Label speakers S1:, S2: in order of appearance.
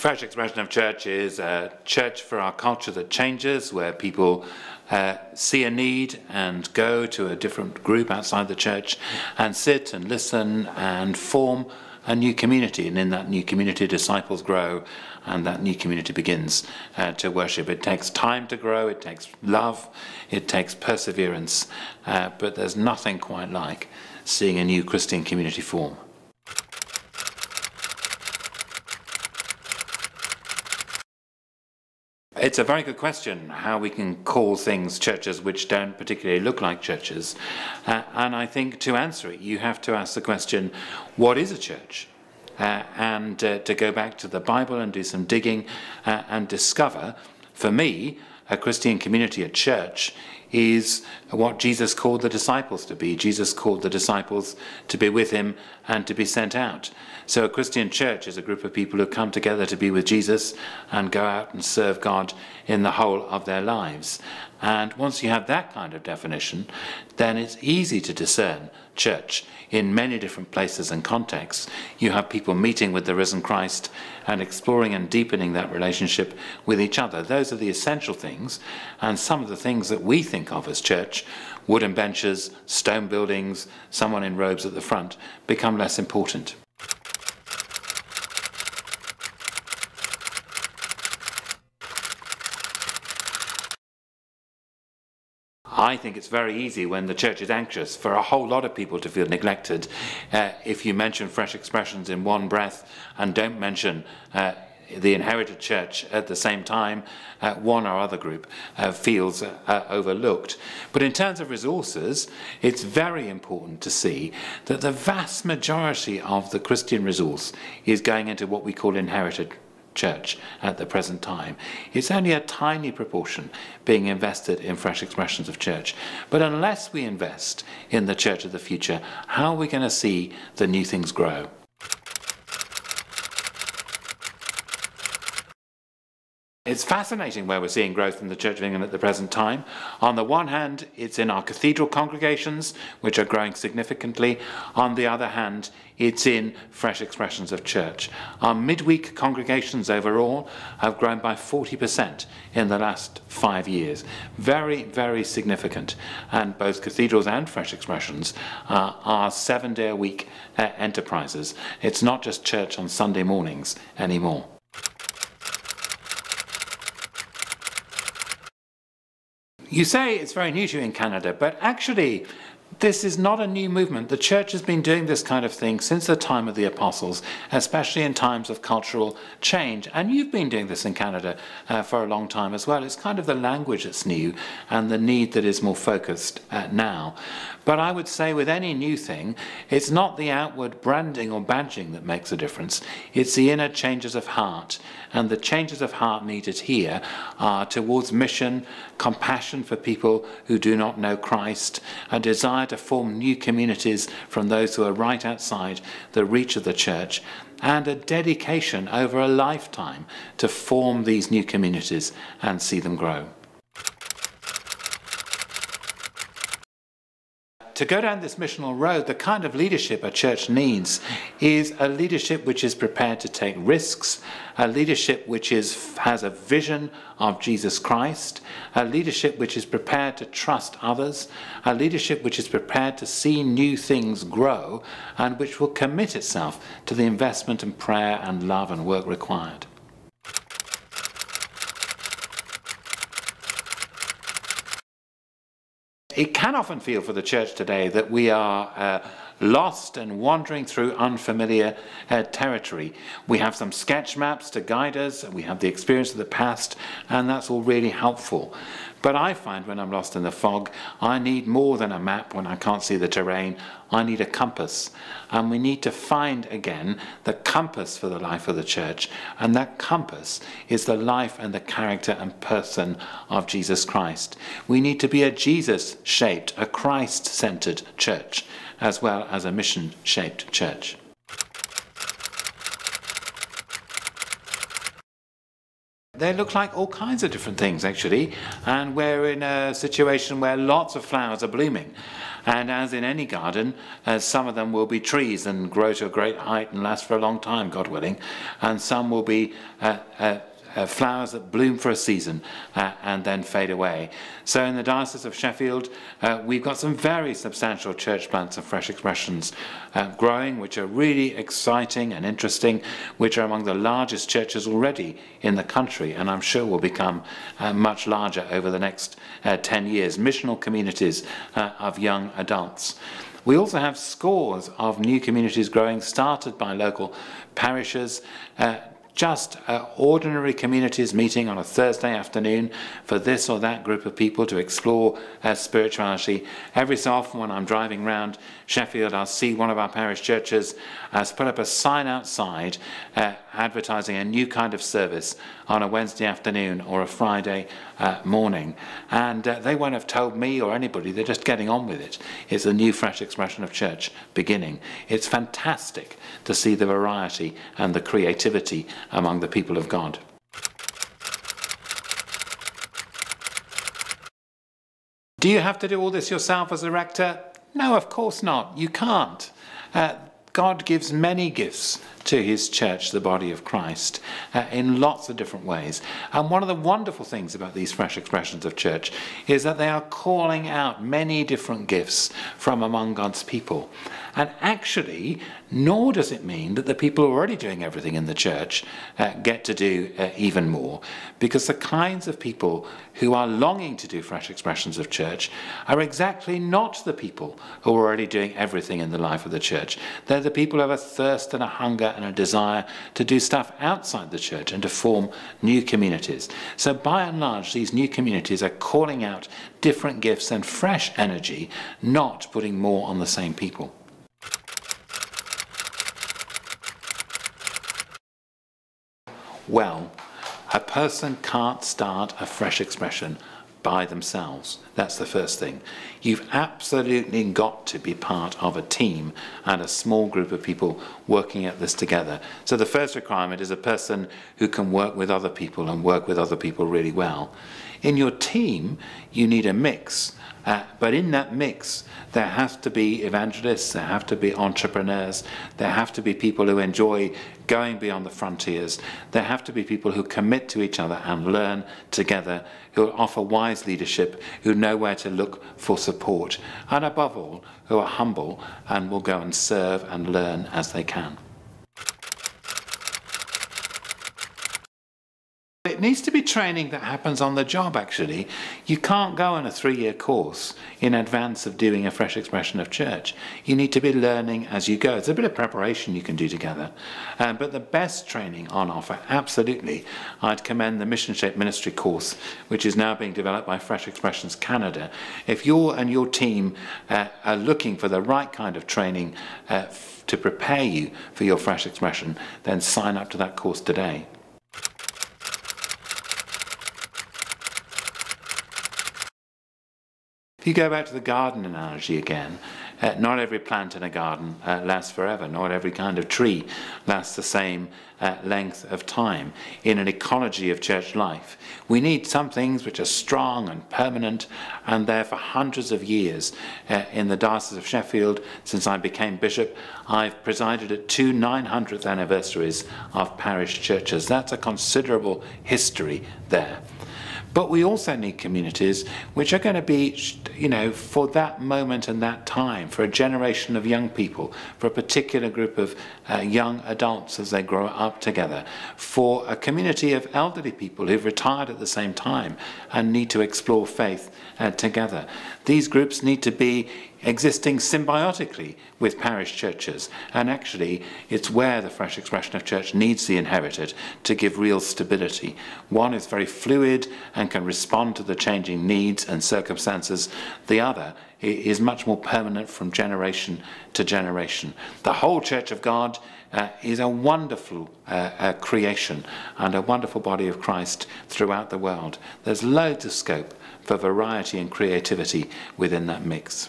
S1: Fresh expression of church is a church for our culture that changes, where people see a need and go to a different group outside the church and sit and listen and form a new community. And in that new community, disciples grow, and that new community begins to worship. It takes time to grow, it takes love, it takes perseverance, but there's nothing quite like seeing a new Christian community form. It's a very good question, how we can call things churches which don't particularly look like churches. And I think to answer it, you have to ask the question, what is a church? And to go back to the Bible and do some digging and discover, for me, a Christian community, a church, is what Jesus called the disciples to be. Jesus called the disciples to be with him and to be sent out. So a Christian church is a group of people who come together to be with Jesus and go out and serve God in the whole of their lives. And once you have that kind of definition, then it's easy to discern church in many different places and contexts. You have people meeting with the risen Christ and exploring and deepening that relationship with each other. Those are the essential things, and some of the things that we think of as church, wooden benches, stone buildings, someone in robes at the front, become less important. I think it's very easy when the church is anxious for a whole lot of people to feel neglected. If you mention fresh expressions in one breath and don't mention the inherited church at the same time, one or other group feels overlooked. But in terms of resources, it's very important to see that the vast majority of the Christian resource is going into what we call inherited church at the present time. It's only a tiny proportion being invested in fresh expressions of church. But unless we invest in the church of the future, how are we going to see the new things grow? It's fascinating where we're seeing growth in the Church of England at the present time. On the one hand, it's in our cathedral congregations, which are growing significantly. On the other hand, it's in fresh expressions of church. Our midweek congregations overall have grown by 40% in the last 5 years. Very, very significant. And both cathedrals and fresh expressions are 7-day-a-week enterprises. It's not just church on Sunday mornings anymore. You say it's very new to you in Canada, but actually this is not a new movement. The church has been doing this kind of thing since the time of the apostles, especially in times of cultural change. And you've been doing this in Canada for a long time as well. It's kind of the language that's new and the need that is more focused now. But I would say with any new thing, it's not the outward branding or badging that makes a difference. It's the inner changes of heart. And the changes of heart needed here are towards mission, compassion for people who do not know Christ, a desire to form new communities from those who are right outside the reach of the church, and a dedication over a lifetime to form these new communities and see them grow. To go down this missional road, the kind of leadership a church needs is a leadership which is prepared to take risks, a leadership which has a vision of Jesus Christ, a leadership which is prepared to trust others, a leadership which is prepared to see new things grow, and which will commit itself to the investment and prayer and love and work required. It can often feel for the church today that we are lost and wandering through unfamiliar territory. We have some sketch maps to guide us, we have the experience of the past, and that's all really helpful. But I find when I'm lost in the fog, I need more than a map when I can't see the terrain. I need a compass. And we need to find again the compass for the life of the church. And that compass is the life and the character and person of Jesus Christ. We need to be a Jesus-shaped, a Christ-centered church, as well as a mission-shaped church. They look like all kinds of different things actually, and we're in a situation where lots of flowers are blooming. And as in any garden, some of them will be trees and grow to a great height and last for a long time, God willing. And some will be flowers that bloom for a season and then fade away. So in the Diocese of Sheffield, we've got some very substantial church plants and fresh expressions growing, which are really exciting and interesting, which are among the largest churches already in the country, and I'm sure will become much larger over the next 10 years. Missional communities of young adults. We also have scores of new communities growing, started by local parishes, just ordinary communities meeting on a Thursday afternoon for this or that group of people to explore spirituality. Every so often when I'm driving around Sheffield, I'll see one of our parish churches has put up a sign outside advertising a new kind of service on a Wednesday afternoon or a Friday morning. And they won't have told me or anybody, they're just getting on with it. It's a new fresh expression of church beginning. It's fantastic to see the variety and the creativity among the people of God. Do you have to do all this yourself as a rector? No, of course not. You can't. God gives many gifts to his church, the body of Christ, in lots of different ways. And one of the wonderful things about these fresh expressions of church is that they are calling out many different gifts from among God's people. And actually, nor does it mean that the people who are already doing everything in the church get to do even more, because the kinds of people who are longing to do fresh expressions of church are exactly not the people who are already doing everything in the life of the church. They're the people who have a thirst and a hunger and a desire to do stuff outside the church and to form new communities. So by and large, these new communities are calling out different gifts and fresh energy, not putting more on the same people. Well, a person can't start a fresh expression by themselves. That's the first thing. You've absolutely got to be part of a team and a small group of people working at this together. So the first requirement is a person who can work with other people and work with other people really well. In your team, you need a mix. But in that mix, there have to be evangelists, there have to be entrepreneurs, there have to be people who enjoy going beyond the frontiers, there have to be people who commit to each other and learn together, who offer wise leadership, who know where to look for support, and above all, who are humble and will go and serve and learn as they can. It needs to be training that happens on the job, actually. You can't go on a 3-year course in advance of doing a fresh expression of church. You need to be learning as you go. It's a bit of preparation you can do together. But the best training on offer, absolutely, I'd commend the Mission Shaped Ministry course, which is now being developed by Fresh Expressions Canada. If you and your team are looking for the right kind of training to prepare you for your fresh expression, then sign up to that course today. If you go back to the garden analogy again, not every plant in a garden lasts forever. Not every kind of tree lasts the same length of time. In an ecology of church life, we need some things which are strong and permanent and there for hundreds of years. In the Diocese of Sheffield, since I became bishop, I've presided at 2 900th anniversaries of parish churches. That's a considerable history there. But we also need communities which are going to be, you know, for that moment and that time, for a generation of young people, for a particular group of young adults as they grow up together, for a community of elderly people who've retired at the same time and need to explore faith together. These groups need to be existing symbiotically with parish churches, and actually it's where the fresh expression of church needs the inherited to give real stability. One is very fluid and can respond to the changing needs and circumstances. The other is much more permanent from generation to generation. The whole Church of God is a wonderful creation and a wonderful body of Christ throughout the world. There's loads of scope for variety and creativity within that mix.